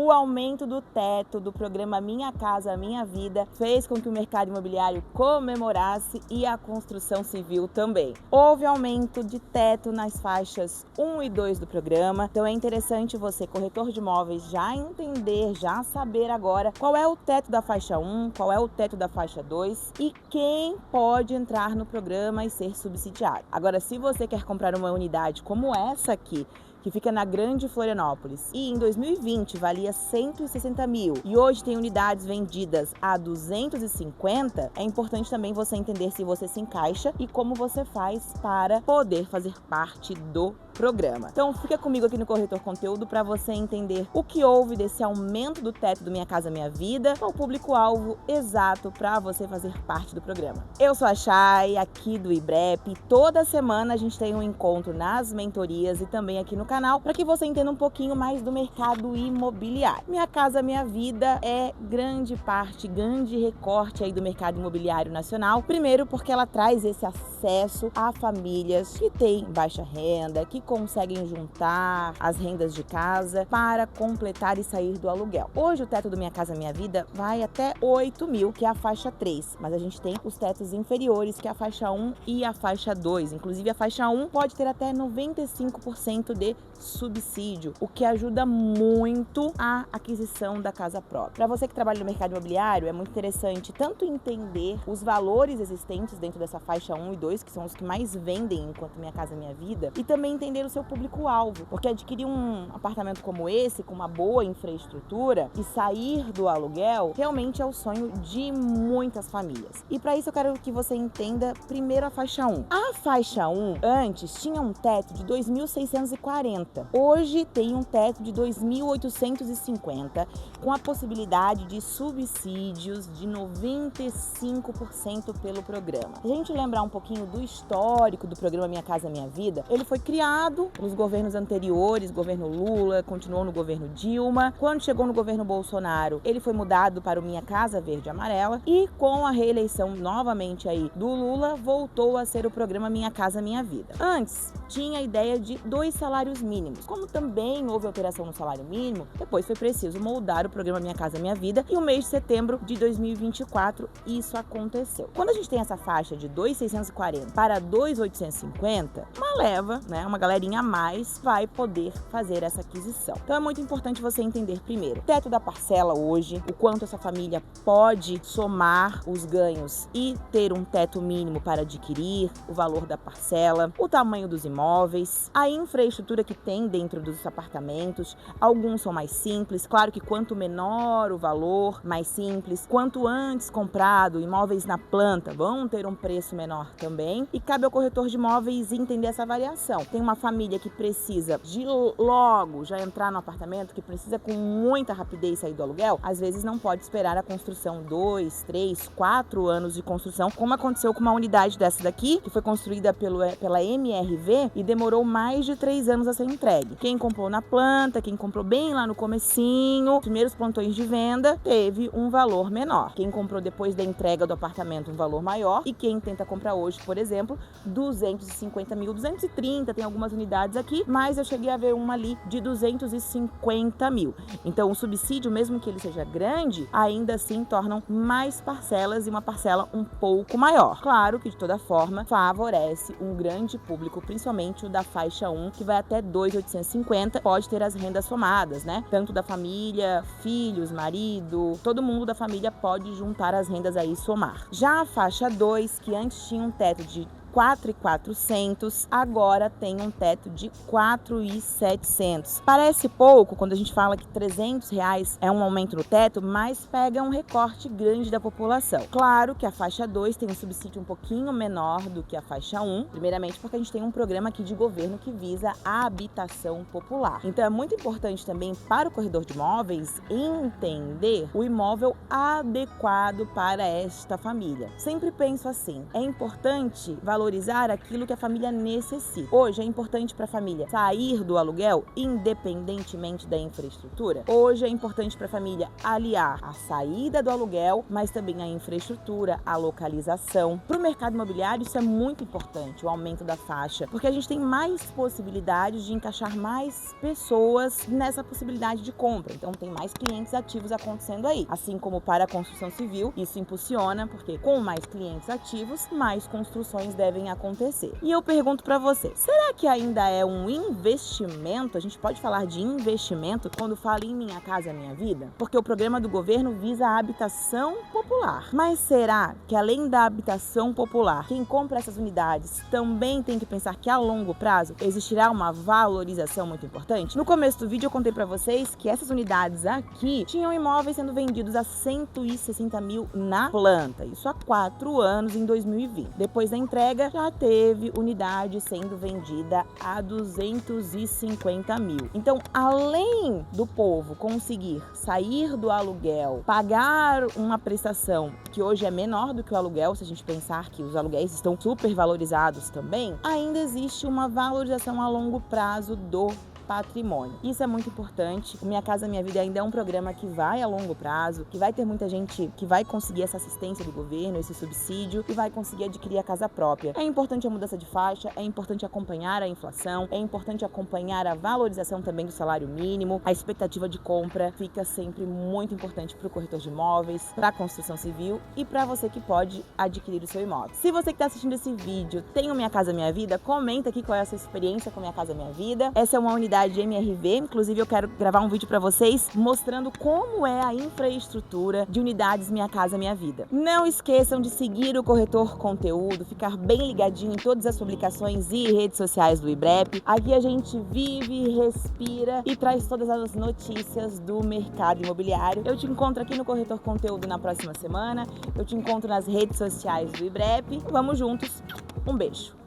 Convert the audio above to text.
O aumento do teto do programa Minha Casa Minha Vida fez com que o mercado imobiliário comemorasse e a construção civil também. Houve aumento de teto nas faixas 1 e 2 do programa, então é interessante você, corretor de imóveis, já entender, já saber agora qual é o teto da faixa 1, qual é o teto da faixa 2 e quem pode entrar no programa e ser subsidiado. Agora, se você quer comprar uma unidade como essa aqui, que fica na Grande Florianópolis, e em 2020 valia 160 mil, e hoje tem unidades vendidas a 250, é importante também você entender se você se encaixa e como você faz para poder fazer parte do programa. Então fica comigo aqui no Corretor Conteúdo para você entender o que houve desse aumento do teto do Minha Casa Minha Vida, qual o público-alvo exato para você fazer parte do programa. Eu sou a Chay, aqui do IBREP. Toda semana a gente tem um encontro nas mentorias e também aqui no canal para que você entenda um pouquinho mais do mercado imobiliário. Minha Casa Minha Vida é grande parte, grande recorte aí do mercado imobiliário nacional. Primeiro porque ela traz esse acesso a famílias que têm baixa renda, que conseguem juntar as rendas de casa para completar e sair do aluguel. Hoje o teto do Minha Casa Minha Vida vai até 8 mil, que é a faixa 3, mas a gente tem os tetos inferiores, que é a faixa 1 e a faixa 2. Inclusive a faixa 1 pode ter até 95% de subsídio, o que ajuda muito a aquisição da casa própria. Para você que trabalha no mercado imobiliário, é muito interessante tanto entender os valores existentes dentro dessa faixa 1 e 2, que são os que mais vendem enquanto Minha Casa Minha Vida, e também entender o seu público-alvo, porque adquirir um apartamento como esse, com uma boa infraestrutura e sair do aluguel, realmente é o sonho de muitas famílias. E para isso eu quero que você entenda primeiro a faixa 1. A faixa 1 antes tinha um teto de 2.640. Hoje tem um teto de 2.850, com a possibilidade de subsídios de 95% pelo programa. Se a gente lembrar um pouquinho do histórico do programa Minha Casa Minha Vida, ele foi criado pelos governos anteriores, governo Lula, continuou no governo Dilma. Quando chegou no governo Bolsonaro, ele foi mudado para o Minha Casa Verde e Amarela, e com a reeleição novamente aí do Lula, voltou a ser o programa Minha Casa Minha Vida. Antes, tinha a ideia de 2 salários mínimos. Como também houve alteração no salário mínimo, depois foi preciso moldar o programa Minha Casa Minha Vida, e no mês de setembro de 2024 isso aconteceu. Quando a gente tem essa faixa de 2.640 para 2.850, uma leva, né, uma galerinha a mais vai poder fazer essa aquisição. Então é muito importante você entender primeiro o teto da parcela hoje, o quanto essa família pode somar os ganhos e ter um teto mínimo para adquirir, o valor da parcela, o tamanho dos imóveis, a infraestrutura que tem dentro dos apartamentos. Alguns são mais simples, claro que quanto menor o valor, mais simples. Quanto antes comprado, imóveis na planta vão ter um preço menor também, e cabe ao corretor de imóveis entender essa variação. Tem uma família que precisa de logo já entrar no apartamento, que precisa com muita rapidez sair do aluguel, às vezes não pode esperar a construção 2, 3, 4 anos de construção, como aconteceu com uma unidade dessa daqui, que foi construída pela MRV e demorou mais de 3 anos a ser entregue. Quem comprou na planta, quem comprou bem lá no comecinho, primeiros plantões de venda, teve um valor menor. Quem comprou depois da entrega do apartamento, um valor maior, e quem tenta comprar hoje, por exemplo, 250 mil, 230, tem algumas unidades aqui, mas eu cheguei a ver uma ali de 250 mil. Então o subsídio, mesmo que ele seja grande, ainda assim tornam mais parcelas e uma parcela um pouco maior. Claro que de toda forma favorece um grande público, principalmente o da faixa 1, que vai até 2.850, pode ter as rendas somadas, né? Tanto da família, filhos, marido, todo mundo da família pode juntar as rendas aí e somar. Já a faixa 2, que antes tinha um teto de 4.400, agora tem um teto de 4.700. Parece pouco quando a gente fala que R$300 é um aumento no teto, mas pega um recorte grande da população. Claro que a faixa 2 tem um subsídio um pouquinho menor do que a faixa 1, primeiramente porque a gente tem um programa aqui de governo que visa a habitação popular. Então é muito importante também para o corredor de imóveis entender o imóvel adequado para esta família. Sempre penso assim, é importante valorizar valorizar aquilo que a família necessita. Hoje é importante para a família sair do aluguel independentemente da infraestrutura. Hoje é importante para a família aliar a saída do aluguel, mas também a infraestrutura, a localização. Para o mercado imobiliário isso é muito importante, o aumento da faixa, porque a gente tem mais possibilidades de encaixar mais pessoas nessa possibilidade de compra. Então tem mais clientes ativos acontecendo aí. Assim como para a construção civil, isso impulsiona, porque com mais clientes ativos, mais construções devem acontecer. E eu pergunto para você, será que ainda é um investimento? A gente pode falar de investimento quando fala em Minha Casa Minha Vida? Porque o programa do governo visa a habitação popular. Mas será que além da habitação popular, quem compra essas unidades também tem que pensar que a longo prazo existirá uma valorização muito importante? No começo do vídeo eu contei para vocês que essas unidades aqui tinham imóveis sendo vendidos a 160 mil na planta. Isso há 4 anos, em 2020. Depois da entrega, já teve unidade sendo vendida a 250 mil. Então, além do povo conseguir sair do aluguel, pagar uma prestação que hoje é menor do que o aluguel, se a gente pensar que os aluguéis estão super valorizados também, ainda existe uma valorização a longo prazo do patrimônio. Isso é muito importante. O Minha Casa Minha Vida ainda é um programa que vai a longo prazo, que vai ter muita gente que vai conseguir essa assistência do governo, esse subsídio, e vai conseguir adquirir a casa própria. É importante a mudança de faixa, é importante acompanhar a inflação, é importante acompanhar a valorização também do salário mínimo. A expectativa de compra fica sempre muito importante para o corretor de imóveis, para a construção civil e para você que pode adquirir o seu imóvel. Se você que está assistindo esse vídeo tem o Minha Casa Minha Vida, comenta aqui qual é a sua experiência com Minha Casa Minha Vida. Essa é uma unidade de MRV, inclusive eu quero gravar um vídeo para vocês mostrando como é a infraestrutura de unidades Minha Casa Minha Vida. Não esqueçam de seguir o Corretor Conteúdo, ficar bem ligadinho em todas as publicações e redes sociais do IBREP. Aqui a gente vive, respira e traz todas as notícias do mercado imobiliário. Eu te encontro aqui no Corretor Conteúdo na próxima semana, eu te encontro nas redes sociais do IBREP. Vamos juntos, um beijo!